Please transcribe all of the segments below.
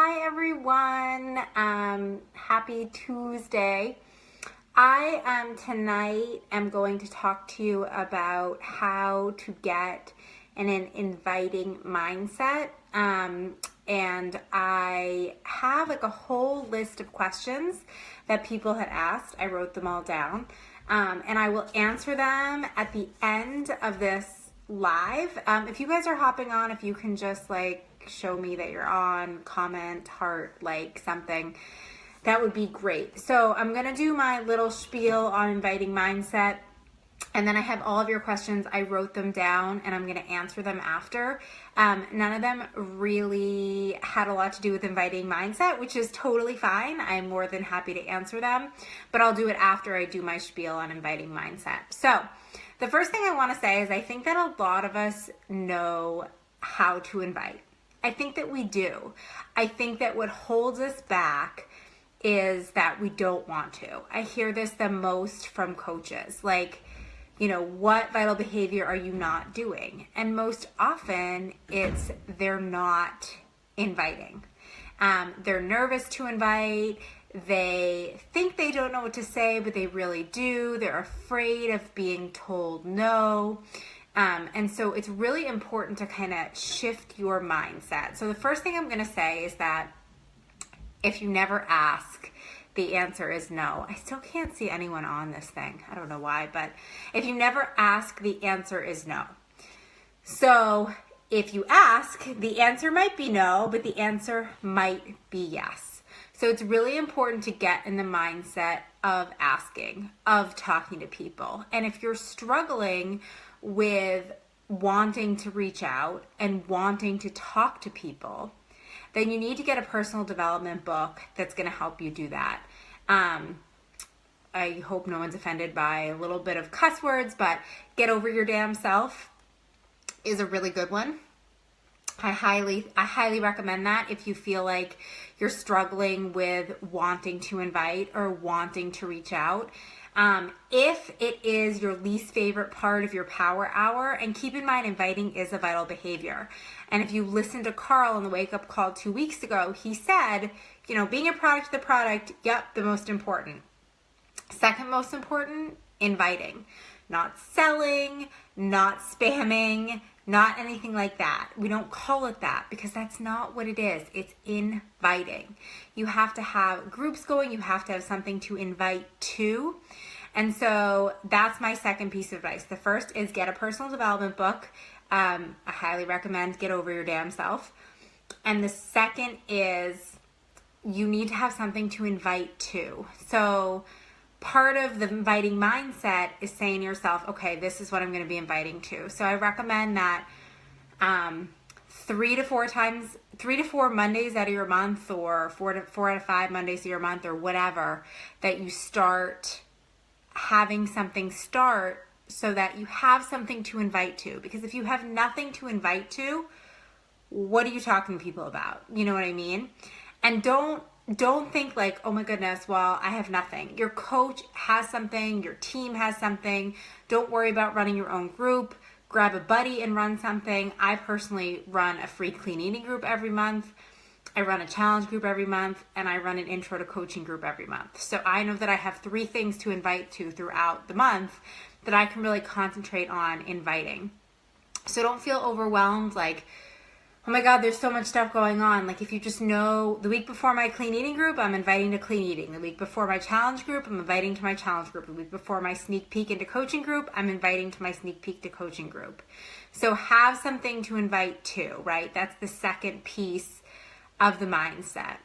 Hi everyone. Happy Tuesday. I tonight am going to talk to you about how to get in an inviting mindset. And I have like a whole list of questions that people had asked. I wrote them all down. And I will answer them at the end of this live. If you guys are hopping on, if you can just like show me that you're on, comment, heart, like something, that would be great. So I'm gonna do my little spiel on inviting mindset, and then I have all of your questions. I wrote them down and I'm gonna answer them after. None of them really had a lot to do with inviting mindset, which is totally fine. I'm more than happy to answer them, but I'll do it after I do my spiel on inviting mindset. So the first thing I wanna say is I think that a lot of us know how to invite. I think that we do. I think that what holds us back is that we don't want to. I hear this the most from coaches, like, you know, what vital behavior are you not doing? And most often it's they're not inviting. They're nervous to invite. They think they don't know what to say, but they really do. They're afraid of being told no. And so it's really important to kind of shift your mindset. So the first thing I'm going to say is that if you never ask, the answer is no. I still can't see anyone on this thing. I don't know why, but if you never ask, the answer is no. So if you ask, the answer might be no, but the answer might be yes. So it's really important to get in the mindset of asking, of talking to people. And if you're struggling with wanting to reach out and wanting to talk to people, then you need to get a personal development book that's going to help you do that. I hope no one's offended by a little bit of cuss words, but Get Over Your Damn Self is a really good one. I highly recommend that if you feel like you're struggling with wanting to invite or wanting to reach out. If it is your least favorite part of your power hour, and keep in mind, inviting is a vital behavior. And if you listen to Carl on the Wake Up Call 2 weeks ago, he said, you know, being a product of the product, yep, the most important. Second most important, inviting. Not selling, not spamming, not anything like that. We don't call it that because that's not what it is. It's inviting. You have to have groups going. You have to have something to invite to. And so that's my second piece of advice. The first is get a personal development book. I highly recommend Get Over Your Damn Self. And the second is you need to have something to invite to. So part of the inviting mindset is saying to yourself, okay, this is what I'm going to be inviting to. So I recommend that 3 to 4 Mondays out of your month, or 4 out of 5 Mondays of your month, or whatever, that you start having something start so that you have something to invite to. Because if you have nothing to invite to, what are you talking to people about? You know what I mean? And don't think like, oh my goodness, well, I have nothing. Your coach has something, your team has something. Don't worry about running your own group. Grab a buddy and run something. I personally run a free clean eating group every month. I run a challenge group every month, and I run an intro to coaching group every month. So I know that I have 3 things to invite to throughout the month that I can really concentrate on inviting. So don't feel overwhelmed like, oh my God, there's so much stuff going on. Like if you just know the week before my clean eating group, I'm inviting to clean eating. The week before my challenge group, I'm inviting to my challenge group. The week before my sneak peek into coaching group, I'm inviting to my sneak peek to coaching group. So have something to invite to, right? That's the second piece of the mindset.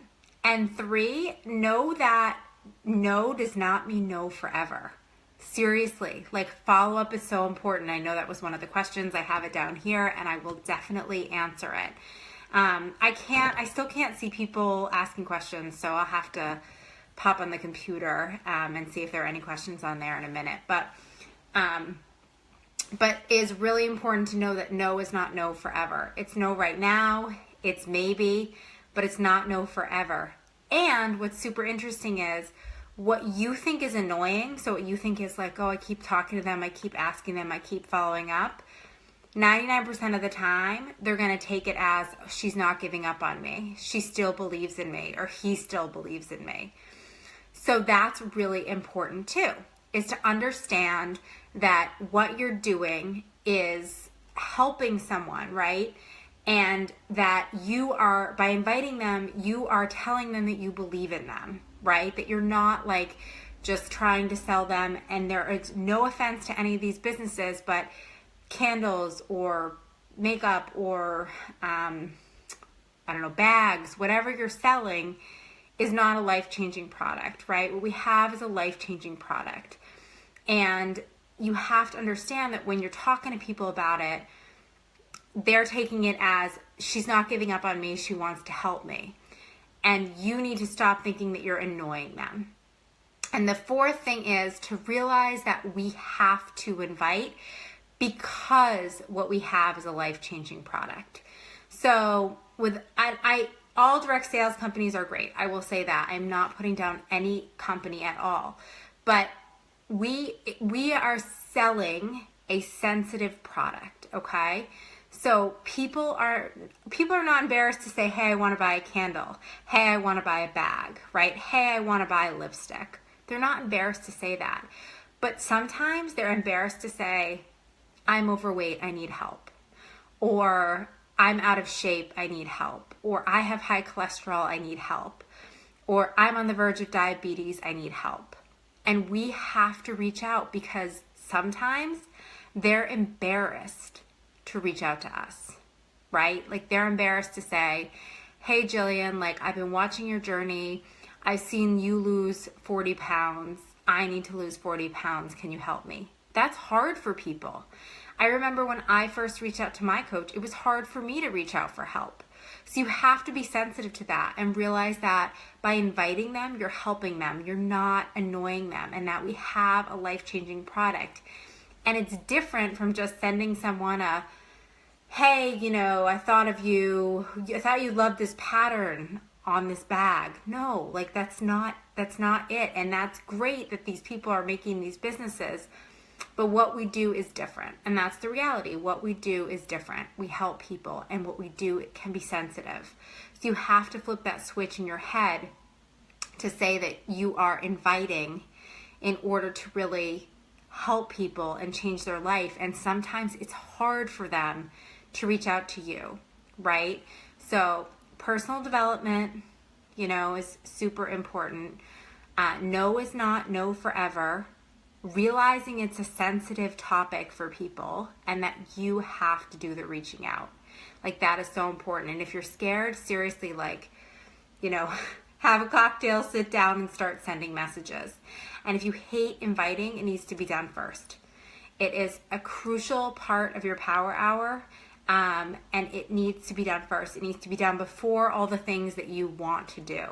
And 3, know that no does not mean no forever. Seriously, like follow up is so important. I know that was one of the questions. I have it down here and I will definitely answer it. I still can't see people asking questions, so I'll have to pop on the computer and see if there are any questions on there in a minute. But it's really important to know that no is not no forever. It's no right now, it's maybe, but it's not no forever. And what's super interesting is what you think is annoying, so what you think is like, oh, I keep talking to them, I keep asking them, I keep following up, 99% of the time, they're going to take it as she's not giving up on me. She still believes in me, or he still believes in me. So that's really important too, is to understand that what you're doing is helping someone, right? And that you are, by inviting them, you are telling them that you believe in them, right? That you're not like just trying to sell them. And there is no offense to any of these businesses, but candles or makeup or, I don't know, bags, whatever you're selling is not a life-changing product, right? What we have is a life-changing product. And you have to understand that when you're talking to people about it, they're taking it as she's not giving up on me, she wants to help me. And you need to stop thinking that you're annoying them. And the fourth thing is to realize that we have to invite because what we have is a life-changing product. So with all direct sales companies are great. I will say that. I'm not putting down any company at all. But we are selling a sensitive product, okay? So people are not embarrassed to say, hey, I want to buy a candle. Hey, I want to buy a bag, right? Hey, I want to buy a lipstick. They're not embarrassed to say that. But sometimes they're embarrassed to say, I'm overweight, I need help. Or I'm out of shape, I need help. Or I have high cholesterol, I need help. Or I'm on the verge of diabetes, I need help. And we have to reach out because sometimes they're embarrassed to reach out to us, right? Like they're embarrassed to say, hey Jillian, like I've been watching your journey. I've seen you lose 40 pounds. I need to lose 40 pounds. Can you help me? That's hard for people. I remember when I first reached out to my coach, it was hard for me to reach out for help. So you have to be sensitive to that and realize that by inviting them, you're helping them. You're not annoying them, and that we have a life-changing product. And it's different from just sending someone a, hey, you know, I thought of you. I thought you loved this pattern on this bag. No, like that's not it. And that's great that these people are making these businesses. But what we do is different. And that's the reality. What we do is different. We help people, and what we do, it can be sensitive. So you have to flip that switch in your head to say that you are inviting in order to really help people and change their life. And sometimes it's hard for them to reach out to you, right? So personal development, you know, is super important. No is not no forever. Realizing it's a sensitive topic for people and that you have to do the reaching out. Like that is so important. And if you're scared, seriously, like, you know, have a cocktail, sit down and start sending messages. And if you hate inviting, it needs to be done first. It is a crucial part of your power hour. And it needs to be done first. It needs to be done before all the things that you want to do.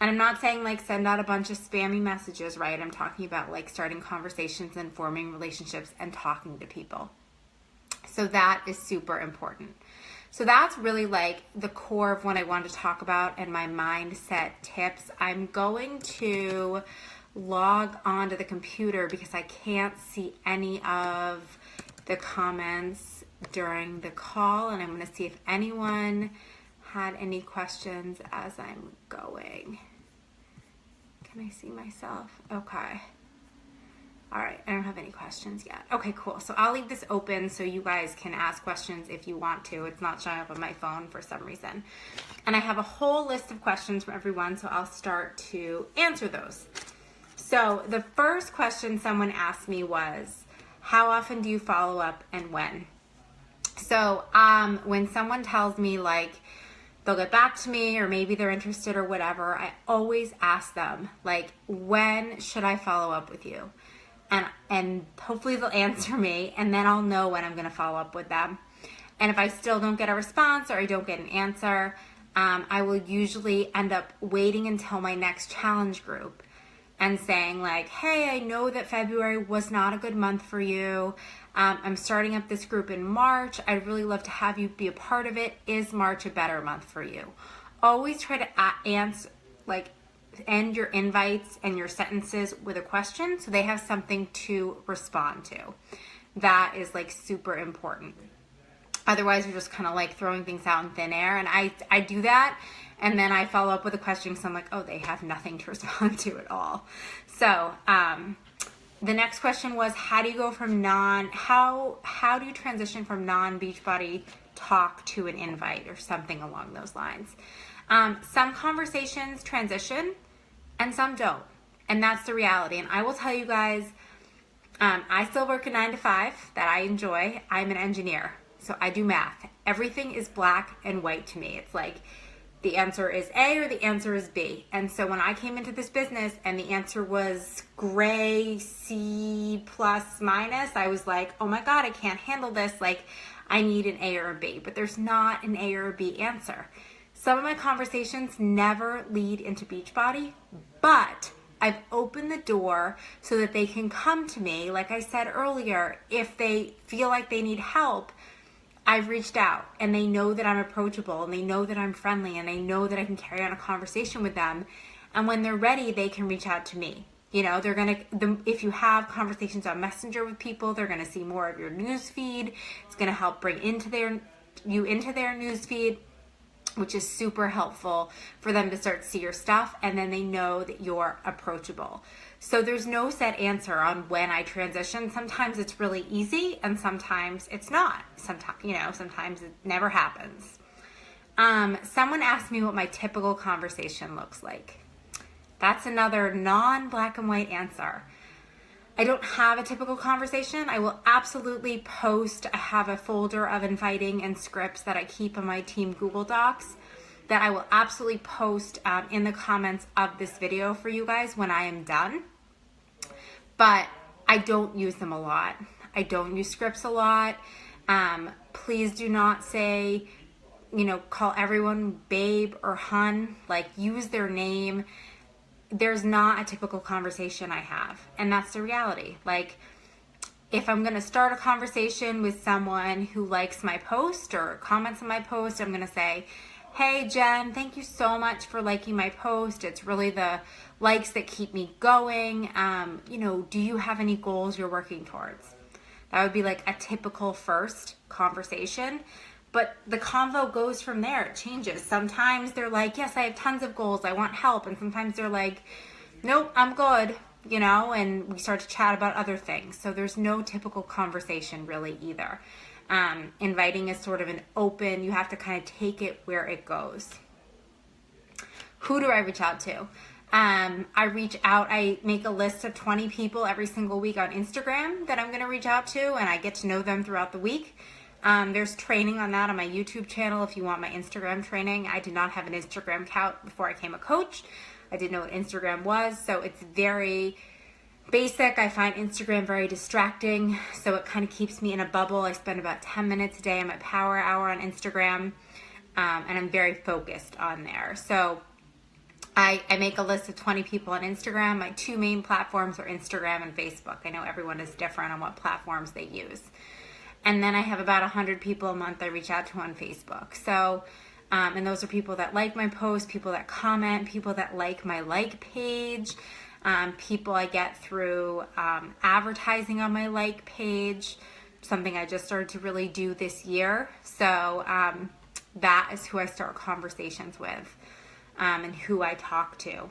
And I'm not saying like send out a bunch of spammy messages, right? I'm talking about like starting conversations and forming relationships and talking to people. So that is super important. So that's really like the core of what I want to talk about and my mindset tips. I'm going to log onto the computer because I can't see any of the comments during the call, and I'm going to see if anyone had any questions as I'm going. Can I see myself? Okay. All right, I don't have any questions yet. Okay, cool. So I'll leave this open so you guys can ask questions if you want to. It's not showing up on my phone for some reason. And I have a whole list of questions from everyone, so I'll start to answer those. So the first question someone asked me was, how often do you follow up and when? So when someone tells me like they'll get back to me or maybe they're interested or whatever, I always ask them like, when should I follow up with you? And hopefully they'll answer me, and then I'll know when I'm going to follow up with them. And if I still don't get a response or I don't get an answer, I will usually end up waiting until my next challenge group and saying like, hey, I know that February was not a good month for you. I'm starting up this group in March. I'd really love to have you be a part of it. Is March a better month for you? Always try to end your invites and your sentences with a question so they have something to respond to. That is like super important. Otherwise, you're just kind of like throwing things out in thin air. And I do that. And then I follow up with a question because I'm like, oh, they have nothing to respond to at all. So the next question was, how do you go from how do you transition from non-Beachbody talk to an invite or something along those lines? Some conversations transition and some don't. And that's the reality. And I will tell you guys, I still work a 9 to 5 that I enjoy. I'm an engineer. So I do math. Everything is black and white to me. It's like the answer is A or the answer is B. And so when I came into this business and the answer was gray, C plus minus, I was like, oh my God, I can't handle this. Like, I need an A or a B. But there's not an A or a B answer. Some of my conversations never lead into Beachbody, but I've opened the door so that they can come to me. Like I said earlier, if they feel like they need help, I've reached out and they know that I'm approachable and they know that I'm friendly and they know that I can carry on a conversation with them. And when they're ready, they can reach out to me. You know, if you have conversations on Messenger with people, they're going to see more of your news feed. It's going to help bring you into their news feed, which is super helpful for them to start to see your stuff. And then they know that you're approachable. So there's no set answer on when I transition. Sometimes it's really easy and sometimes it's not. Sometimes it never happens. Someone asked me what my typical conversation looks like. That's another non-black and white answer. I don't have a typical conversation. I will absolutely post. I have a folder of inviting and scripts that I keep on my team Google Docs that I will absolutely post in the comments of this video for you guys when I am done. But I don't use them a lot. I don't use scripts a lot. Please do not say, call everyone babe or hun. Like, use their name. There's not a typical conversation I have. And that's the reality. Like, if I'm going to start a conversation with someone who likes my post or comments on my post, I'm going to say, hey, Jen, thank you so much for liking my post. It's really the likes that keep me going. Do you have any goals you're working towards? That would be like a typical first conversation. But the convo goes from there. It changes. Sometimes they're like, yes, I have tons of goals. I want help. And sometimes they're like, nope, I'm good, and we start to chat about other things. So there's no typical conversation really either. Inviting is sort of an open, you have to kind of take it where it goes. Who do I reach out to? I make a list of 20 people every single week on Instagram that I'm going to reach out to, and I get to know them throughout the week. There's training on that on my YouTube channel if you want my Instagram training. I did not have an Instagram account before I became a coach. I didn't know what Instagram was, so it's very basic. I find Instagram very distracting, so it kind of keeps me in a bubble. I spend about 10 minutes a day on my power hour on Instagram, and I'm very focused on there. So I make a list of 20 people on Instagram. My two main platforms are Instagram and Facebook. I know everyone is different on what platforms they use. And then I have about 100 people a month I reach out to on Facebook. So, and those are people that like my posts, people that comment, people that like my like page, people I get through advertising on my like page, something I just started to really do this year. So that is who I start conversations with, and who I talk to.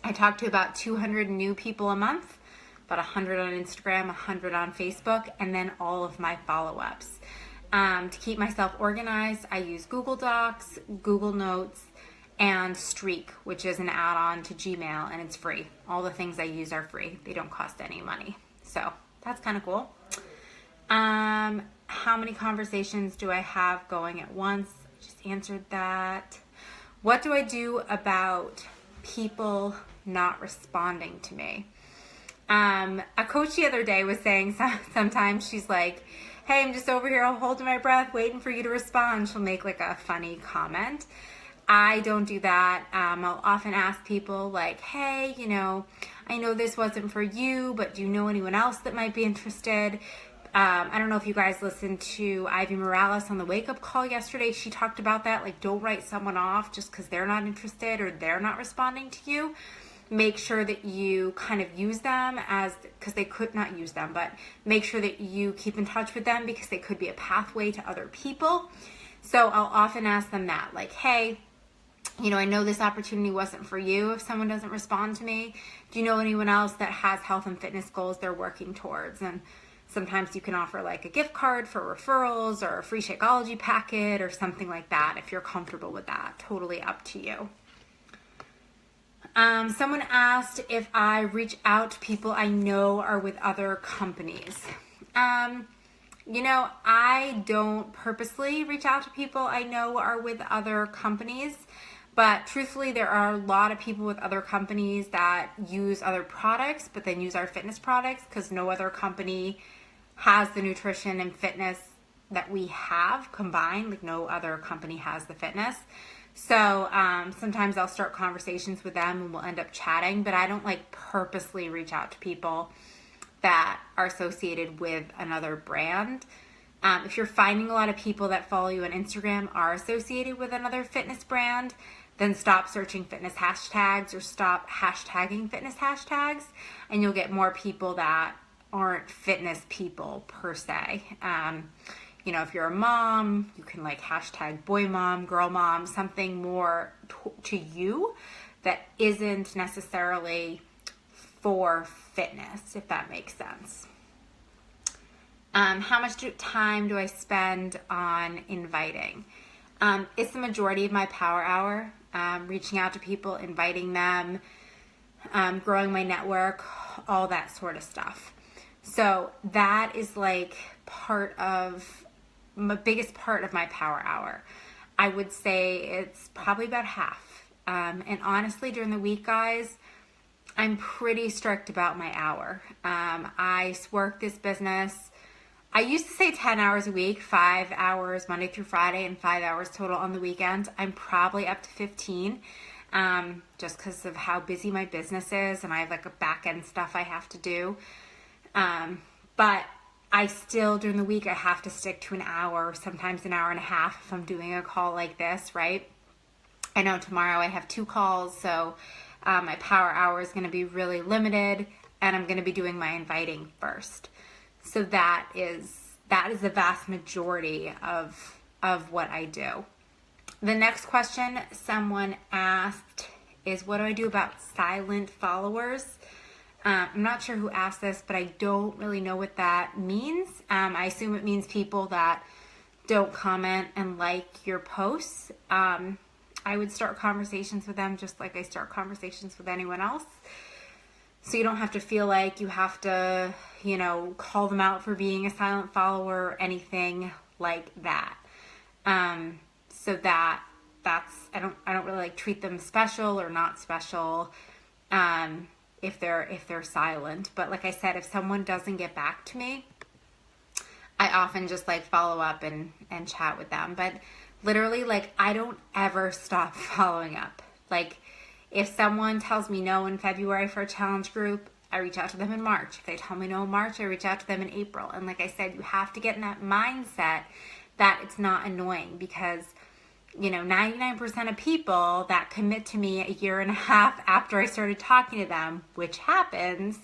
I talk to about 200 new people a month. About 100 on Instagram, 100 on Facebook, and then all of my follow-ups. To keep myself organized, I use Google Docs, Google Notes, and Streak, which is an add-on to Gmail, and it's free. All the things I use are free. They don't cost any money. So that's kind of cool. How many conversations do I have going at once? I just answered that. What do I do about people not responding to me? A coach the other day was saying sometimes she's like, hey, I'm just over here holding my breath, waiting for you to respond. She'll make like a funny comment. I don't do that. I'll often ask people like, hey, I know this wasn't for you, but do you know anyone else that might be interested? I don't know if you guys listened to Ivy Morales on the Wake Up Call yesterday. She talked about that. Like, don't write someone off just because they're not interested or they're not responding to you. make sure that you kind of use them as, because they could not use them, but make sure that you keep in touch with them because they could be a pathway to other people. So I'll often ask them that, like, hey, you know, I know this opportunity wasn't for you if someone doesn't respond to me. Do you know anyone else that has health and fitness goals they're working towards? And sometimes you can offer like a gift card for referrals or a free Shakeology packet or something like that if you're comfortable with that. Totally up to you. Someone asked if I reach out to people I know are with other companies. You know, I don't purposely reach out to people I know are with other companies, but truthfully, there are a lot of people with other companies that use other products, but then use our fitness products because no other company has the nutrition and fitness that we have combined. Like no other company has the fitness. So sometimes I'll start conversations with them and we'll end up chatting, but I don't like purposely reach out to people that are associated with another brand. If you're finding a lot of people that follow you on Instagram are associated with another fitness brand, then stop searching fitness hashtags or stop hashtagging fitness hashtags, and you'll get more people that aren't fitness people per se. You know, if you're a mom, you can like hashtag boy mom, girl mom, something more to you that isn't necessarily for fitness, if that makes sense. How much time do I spend on inviting? It's the majority of my power hour, reaching out to people, inviting them, growing my network, all that sort of stuff. So that is like biggest part of my power hour. I would say it's probably about half. And honestly, during the week, guys, I'm pretty strict about my hour. I work this business. I used to say 10 hours a week, 5 hours Monday through Friday and 5 hours total on the weekend. I'm probably up to 15 just because of how busy my business is and I have like a back end stuff I have to do. But I still, during the week, I have to stick to an hour, sometimes an hour and a half if I'm doing a call like this, right? I know tomorrow I have 2 calls, so my power hour is going to be really limited and I'm going to be doing my inviting first. So that is the vast majority of what I do. The next question someone asked is, what do I do about silent followers? I'm not sure who asked this, but I don't really know what that means. I assume it means people that don't comment and like your posts. I would start conversations with them just like I start conversations with anyone else. So you don't have to feel like you have to, you know, call them out for being a silent follower or anything like that. So that's I don't really like treat them special or not special. If they're silent. But like I said, if someone doesn't get back to me, I often just like follow up and chat with them. But literally, like, I don't ever stop following up. Like, if someone tells me no in February for a challenge group, I reach out to them in March. If they tell me no in March, I reach out to them in April. And like I said, you have to get in that mindset that it's not annoying because, you know, 99% of people that commit to me a year and a half after I started talking to them, which happens,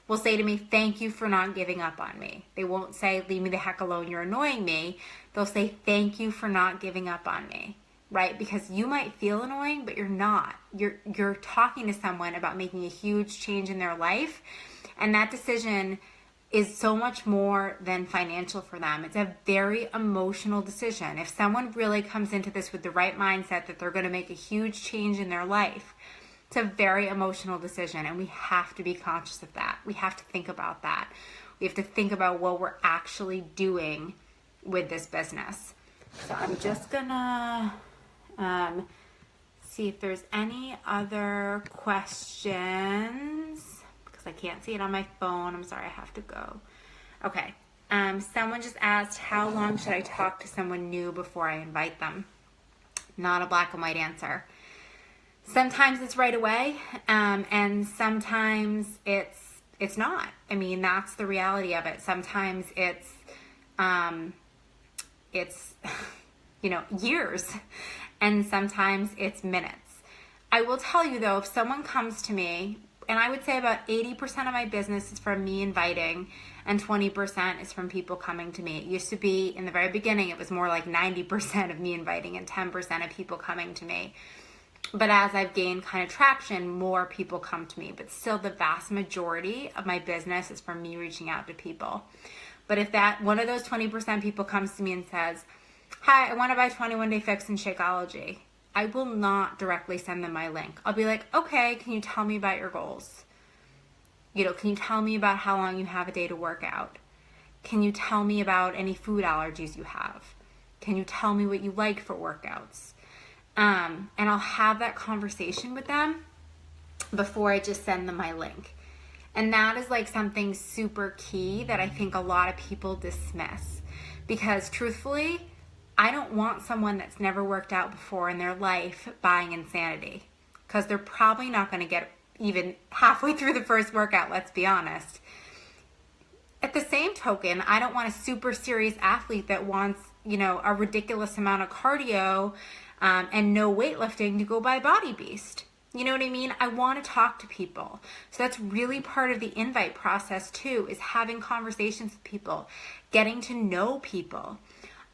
will say to me, thank you for not giving up on me. They won't say, leave me the heck alone, you're annoying me. They'll say, thank you for not giving up on me, right? Because you might feel annoying, but you're not. You're talking to someone about making a huge change in their life, and that decision is so much more than financial for them. It's a very emotional decision. If someone really comes into this with the right mindset that they're going to make a huge change in their life, it's a very emotional decision, and we have to be conscious of that. We have to think about that. We have to think about what we're actually doing with this business. So I'm just gonna see if there's any other questions. I can't see it on my phone. I'm sorry, I have to go. Okay. Someone just asked, how long should I talk to someone new before I invite them? Not a black and white answer. Sometimes it's right away, and sometimes it's not. I mean, that's the reality of it. Sometimes it's you know, years, and sometimes it's minutes. I will tell you though, if someone comes to me, and I would say about 80% of my business is from me inviting and 20% is from people coming to me. It used to be, in the very beginning, it was more like 90% of me inviting and 10% of people coming to me. But as I've gained kind of traction, more people come to me. But still, the vast majority of my business is from me reaching out to people. But if that one of those 20% people comes to me and says, hi, I want to buy 21 Day Fix in Shakeology, I will not directly send them my link. I'll be like, okay, can you tell me about your goals? Can you tell me about how long you have a day to work out? Can you tell me about any food allergies you have? Can you tell me what you like for workouts? And I'll have that conversation with them before I just send them my link. And that is like something super key that I think a lot of people dismiss. Because truthfully, I don't want someone that's never worked out before in their life buying Insanity, because they're probably not going to get even halfway through the first workout, let's be honest. At the same token, I don't want a super serious athlete that wants, a ridiculous amount of cardio and no weightlifting to go buy Body Beast. You know what I mean? I want to talk to people. So that's really part of the invite process too, is having conversations with people, getting to know people,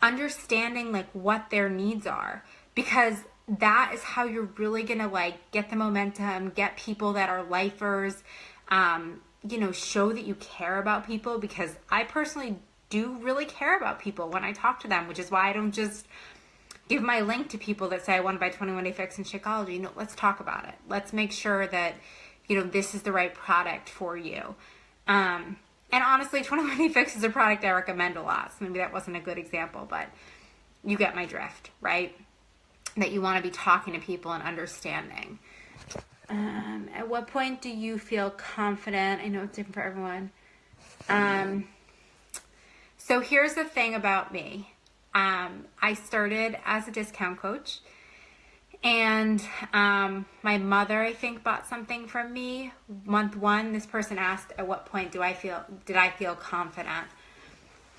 understanding like what their needs are, because that is how you're really gonna like get the momentum, get people that are lifers, show that you care about people, because I personally do really care about people when I talk to them, which is why I don't just give my link to people that say I want to buy 21 Day Fix and Shakeology. No, let's talk about it. Let's make sure that, this is the right product for you. And honestly, 21 Day Fix is a product I recommend a lot. So maybe that wasn't a good example, but you get my drift, right? That you want to be talking to people and understanding. At what point do you feel confident? I know it's different for everyone. So here's the thing about me. I started as a discount coach. And my mother, I think, bought something from me month 1. This person asked, at what point did I feel confident?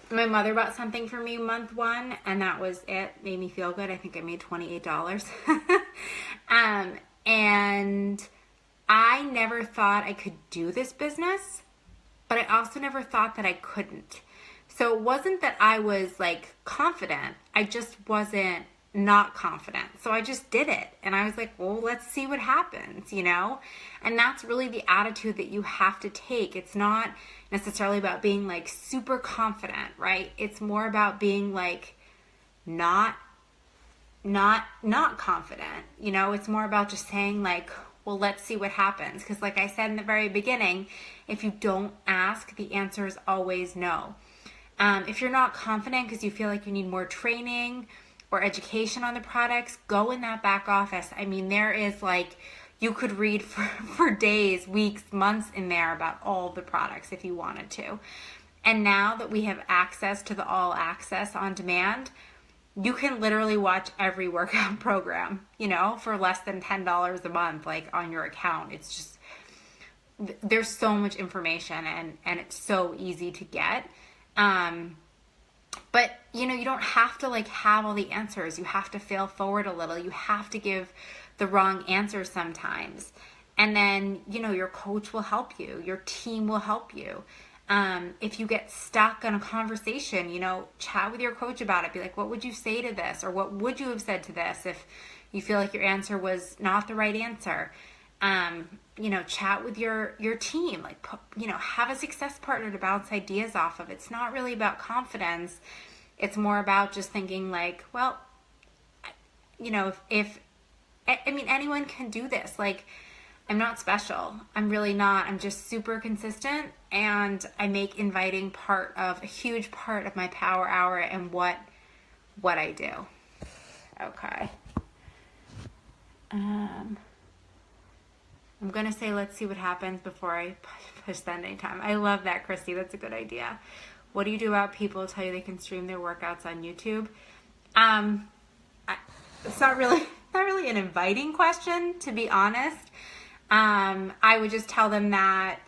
My mother bought something for me month 1, and that was it. Made me feel good. I think I made $28. And I never thought I could do this business, but I also never thought that I couldn't. So it wasn't that I was like confident. I just wasn't not confident. So I just did it. And I was like, well, let's see what happens, And that's really the attitude that you have to take. It's not necessarily about being like super confident, right? It's more about being like not confident. It's more about just saying like, well, let's see what happens. Because like I said in the very beginning, if you don't ask, the answer is always no. If you're not confident because you feel like you need more training or education on the products, go in that back office. I mean, there is like, you could read for days, weeks, months in there about all the products if you wanted to. And now that we have access to the all access on demand, you can literally watch every workout program, for less than $10 a month, like on your account. It's just, there's so much information and it's so easy to get. But, you don't have to like have all the answers. You have to fail forward a little. You have to give the wrong answers sometimes. And then, your coach will help you. Your team will help you. If you get stuck in a conversation, chat with your coach about it. Be like, what would you say to this? Or what would you have said to this if you feel like your answer was not the right answer? Chat with your team, like, have a success partner to bounce ideas off of. It's not really about confidence. It's more about just thinking like, well, if anyone can do this. Like, I'm not special. I'm really not. I'm just super consistent, and I make inviting a huge part of my power hour and what I do. Okay. I'm going to say, let's see what happens before I push spending time. I love that, Christy. That's a good idea. What do you do about people who tell you they can stream their workouts on YouTube? It's not really an inviting question, to be honest. I would just tell them that,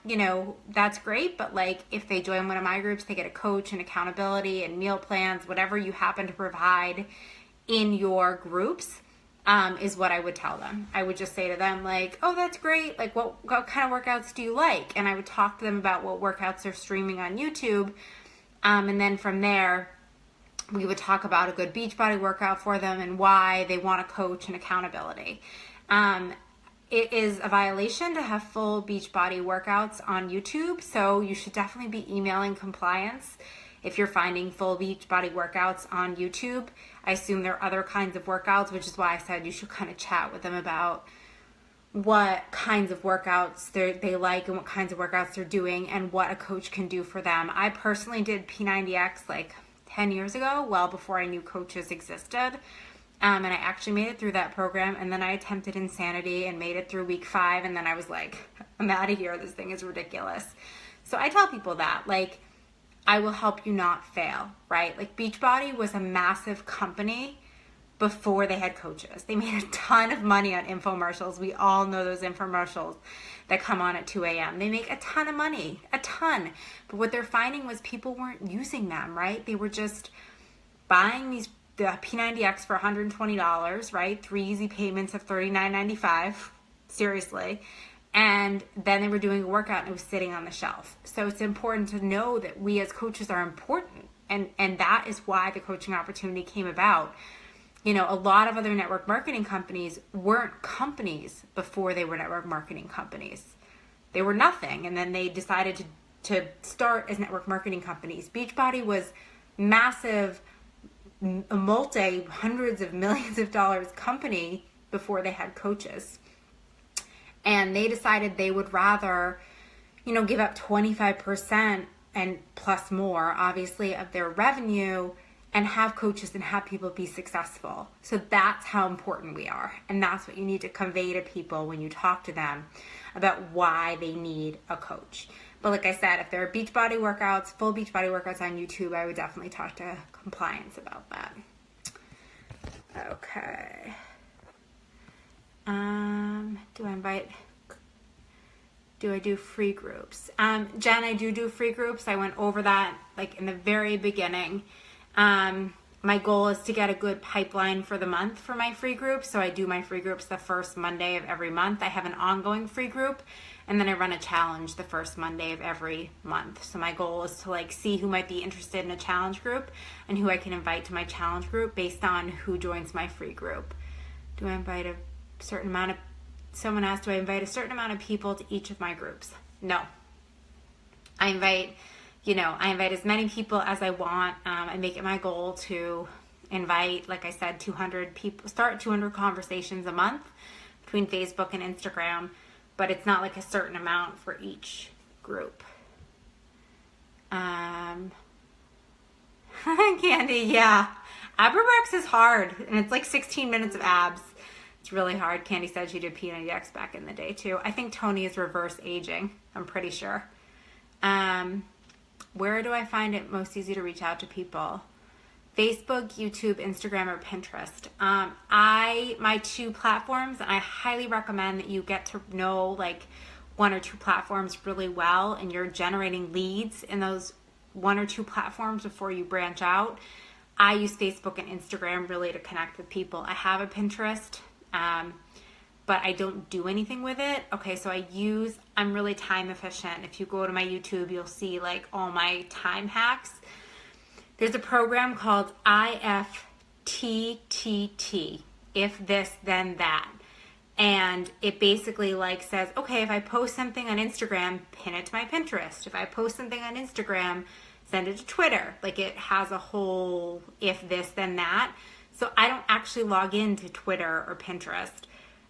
that's great, but like if they join one of my groups, they get a coach and accountability and meal plans, whatever you happen to provide in your groups. is what I would tell them. I would just say to them, like, oh, that's great. Like, what kind of workouts do you like? And I would talk to them about what workouts they're streaming on YouTube. And then from there, we would talk about a good Beachbody workout for them and why they want a coach and accountability. It is a violation to have full Beachbody workouts on YouTube, so you should definitely be emailing compliance if you're finding full Beachbody workouts on YouTube. I assume there are other kinds of workouts, which is why I said you should kind of chat with them about what kinds of workouts they like and what kinds of workouts they're doing and what a coach can do for them. I personally did P90X like 10 years ago, well before I knew coaches existed. And I actually made it through that program, and then I attempted Insanity and made it through week 5, and then I was like, I'm out of here. This thing is ridiculous. So I tell people that, like, I will help you not fail, right? Like, Beachbody was a massive company before they had coaches. They made a ton of money on infomercials. We all know those infomercials that come on at 2 a.m. They make a ton of money, a ton. But what they're finding was people weren't using them, right? They were just buying the P90X for $120, right? 3 easy payments of $39.95, seriously. And then they were doing a workout and it was sitting on the shelf. So it's important to know that we as coaches are important. And that is why the coaching opportunity came about. You know, a lot of other network marketing companies weren't companies before they were network marketing companies. They were nothing. And then they decided to start as network marketing companies. Beachbody was massive, hundreds of millions of dollars company before they had coaches. And they decided they would rather, you know, give up 25% and plus more, obviously, of their revenue and have coaches and have people be successful. So that's how important we are. And that's what you need to convey to people when you talk to them about why they need a coach. But like I said, if there are Beachbody workouts, full Beachbody workouts on YouTube, I would definitely talk to compliance about that. Okay. Do I do free groups? Jen, I do free groups. I went over that like in the very beginning. My goal is to get a good pipeline for the month for my free groups. So I do my free groups the first Monday of every month. I have an ongoing free group, and then I run a challenge the first Monday of every month. So my goal is to like see who might be interested in a challenge group and who I can invite to my challenge group based on who joins my free group. Do I invite a certain amount of, someone asked, do I invite a certain amount of people to each of my groups? No. I invite as many people as I want. I make it my goal to invite, like I said, 200 people, start 200 conversations a month between Facebook and Instagram, but it's not like a certain amount for each group. Candy, yeah. Aberrex is hard, and it's like 16 minutes of abs. It's really hard. Candy said she did P90X back in the day too. I think Tony is reverse aging. I'm pretty sure. Where do I find it most easy to reach out to people? Facebook, YouTube, Instagram, or Pinterest. My 2 platforms, I highly recommend that you get to know like 1 or 2 platforms really well, and you're generating leads in those 1 or 2 platforms before you branch out. I use Facebook and Instagram really to connect with people. I have a Pinterest, but I don't do anything with it. Okay, so I'm really time efficient. If you go to my YouTube, you'll see like all my time hacks. There's a program called IFTTT, if this, then that. And it basically like says, okay, if I post something on Instagram, pin it to my Pinterest. If I post something on Instagram, send it to Twitter. Like it has a whole if this, then that. So I don't actually log into Twitter or Pinterest.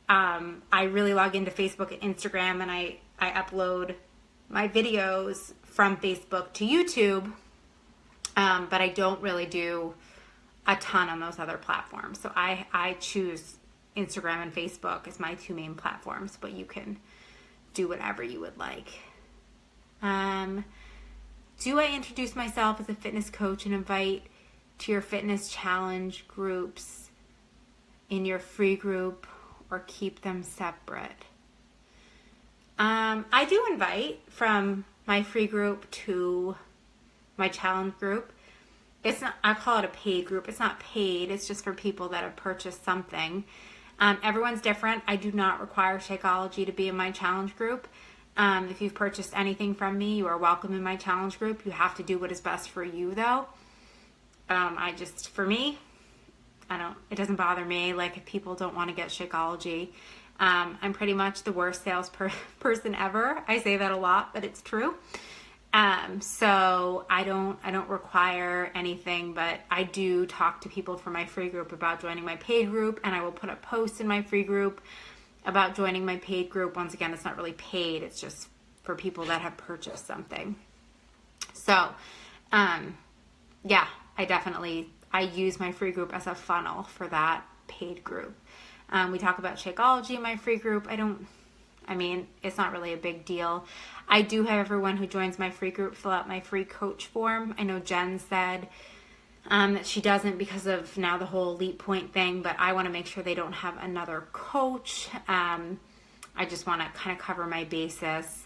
I really log into Facebook and Instagram, and I upload my videos from Facebook to YouTube, but I don't really do a ton on those other platforms. So I choose Instagram and Facebook as my 2 main platforms, but you can do whatever you would like. Do I introduce myself as a fitness coach and invite to your fitness challenge groups in your free group, or keep them separate? I do invite from my free group to my challenge group. It's not, I call it a paid group. It's not paid. It's just for people that have purchased something. Everyone's different. I do not require Shakeology to be in my challenge group. If you've purchased anything from me, you are welcome in my challenge group. You have to do what is best for you, though. For me, it doesn't bother me. Like, if people don't want to get Shakeology, I'm pretty much the worst person ever. I say that a lot, but it's true. So I don't require anything, but I do talk to people from my free group about joining my paid group, and I will put a post in my free group about joining my paid group. Once again, it's not really paid. It's just for people that have purchased something. So, yeah, I use my free group as a funnel for that paid group. We talk about Shakeology in my free group. It's not really a big deal. I do have everyone who joins my free group fill out my free coach form. I know Jen said that she doesn't because of now the whole Elite Point thing, but I want to make sure they don't have another coach. I just want to kind of cover my basis.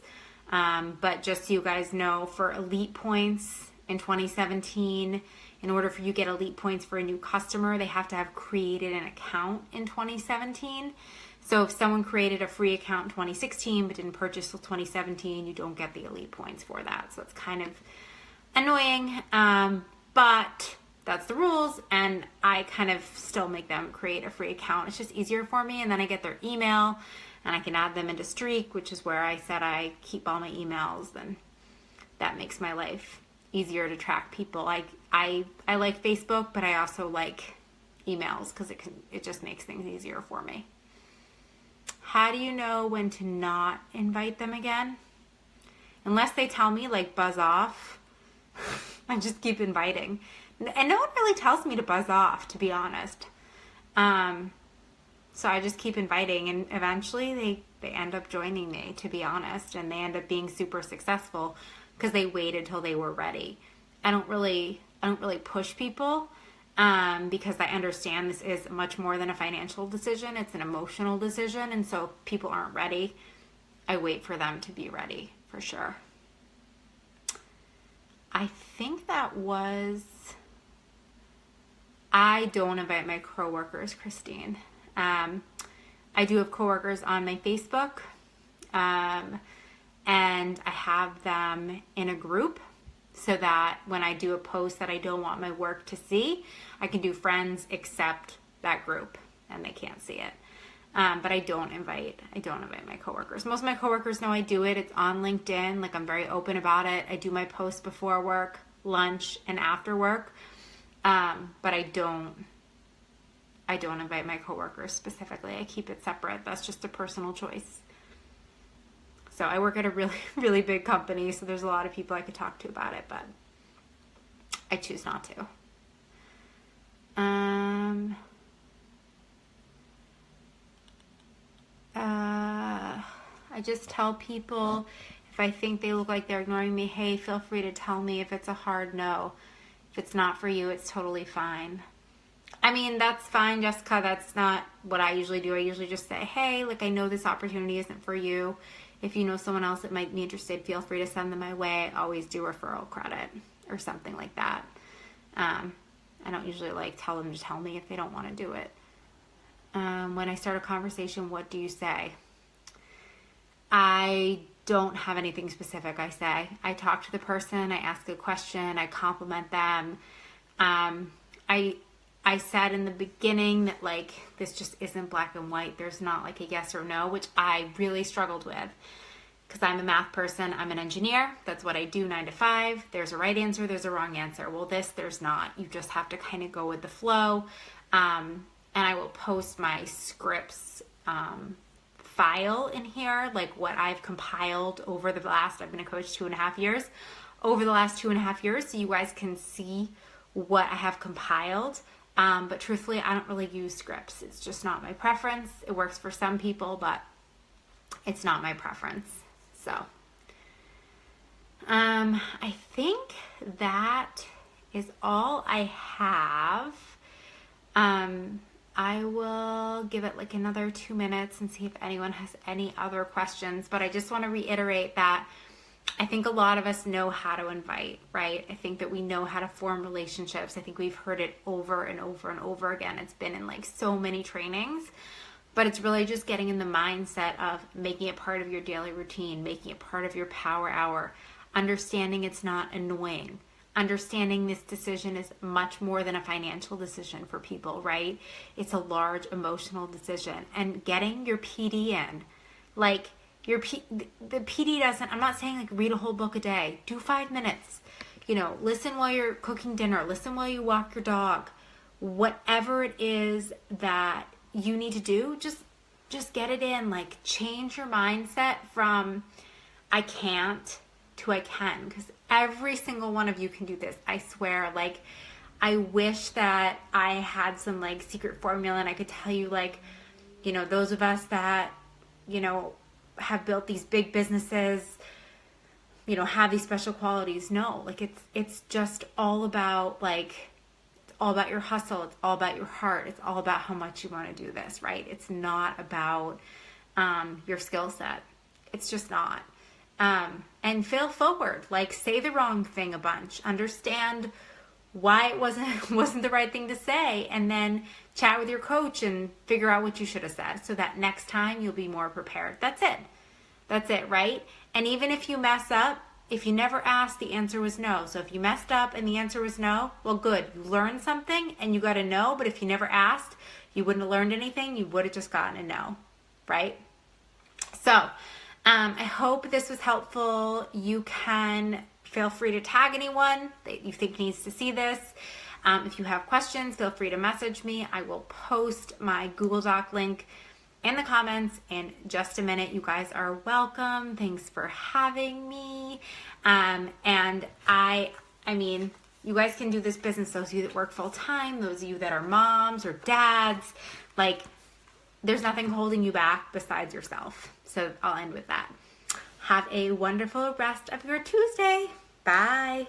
But just so you guys know, for Elite Points in 2017, in order for you to get Elite Points for a new customer, they have to have created an account in 2017. So if someone created a free account in 2016 but didn't purchase till 2017, you don't get the Elite Points for that. So it's kind of annoying, but that's the rules, and I kind of still make them create a free account. It's just easier for me, and then I get their email, and I can add them into Streak, which is where I said I keep all my emails, and that makes my life easier to track people. I like Facebook, but I also like emails because it just makes things easier for me. How do you know when to not invite them again? Unless they tell me, like, buzz off, I just keep inviting. And no one really tells me to buzz off, to be honest. So I just keep inviting, and eventually they end up joining me, to be honest, and they end up being super successful because they waited till they were ready. I don't really push people. Because I understand this is much more than a financial decision. It's an emotional decision. And so if people aren't ready, I wait for them to be ready, for sure. I think I don't invite my coworkers, Christine. I do have coworkers on my Facebook, and I have them in a group, so that when I do a post that I don't want my work to see, I can do friends except that group, and they can't see it. But I don't invite my coworkers. Most of my coworkers know I do it. It's on LinkedIn. Like, I'm very open about it. I do my posts before work, lunch, and after work. But I don't invite my coworkers specifically. I keep it separate. That's just a personal choice. So I work at a really, really big company, so there's a lot of people I could talk to about it, but I choose not to. I just tell people if I think they look like they're ignoring me, hey, feel free to tell me if it's a hard no. If it's not for you, it's totally fine. That's fine, Jessica. That's not what I usually do. I usually just say, hey, like, I know this opportunity isn't for you. If you know someone else that might be interested, feel free to send them my way. I always do referral credit or something like that. I don't usually tell them to tell me if they don't want to do it. When I start a conversation, what do you say? I don't have anything specific I say. I talk to the person, I ask a question, I compliment them. I said in the beginning that, like, this just isn't black and white. There's not like a yes or no, which I really struggled with because I'm a math person. I'm an engineer. That's what I do 9 to 5. There's a right answer. There's a wrong answer. Well, there's not. You just have to kind of go with the flow. And I will post my scripts file in here, like what I've compiled over the last, I've been a coach 2.5 years, over the last 2.5 years, so you guys can see what I have compiled. But truthfully, I don't really use scripts. It's just not my preference. It works for some people, but it's not my preference. So, I think that is all I have. I will give it like another 2 minutes and see if anyone has any other questions. But I just want to reiterate that I think a lot of us know how to invite, right? I think that we know how to form relationships. I think we've heard it over and over and over again. It's been in like so many trainings. But it's really just getting in the mindset of making it part of your daily routine, making it part of your power hour, understanding it's not annoying, understanding this decision is much more than a financial decision for people, right? It's a large emotional decision. And getting your PD in, like the PD doesn't, I'm not saying like read a whole book a day, do 5 minutes, listen while you're cooking dinner, listen while you walk your dog, whatever it is that you need to do, just get it in. Like, change your mindset from I can't to I can, because every single one of you can do this. I swear. Like, I wish that I had some like secret formula and I could tell you, like, those of us that have built these big businesses, have these special qualities. No, like it's just all about all about your hustle. It's all about your heart. It's all about how much you want to do this, right? It's not about your skill set. It's just not. And fail forward. Like, say the wrong thing a bunch. Understand why it wasn't the right thing to say, and then chat with your coach and figure out what you should have said so that next time you'll be more prepared. That's it, right? And even if you mess up, if you never asked, the answer was no. So if you messed up and the answer was no, well, good. You learned something and you got a no, but if you never asked, you wouldn't have learned anything. You would have just gotten a no, right? So I hope this was helpful. You can feel free to tag anyone that you think needs to see this. If you have questions, feel free to message me. I will post my Google Doc link in the comments in just a minute. You guys are welcome. Thanks for having me. And I mean, you guys can do this business. Those of you that work full time, those of you that are moms or dads, like, there's nothing holding you back besides yourself. So I'll end with that. Have a wonderful rest of your Tuesday. Bye.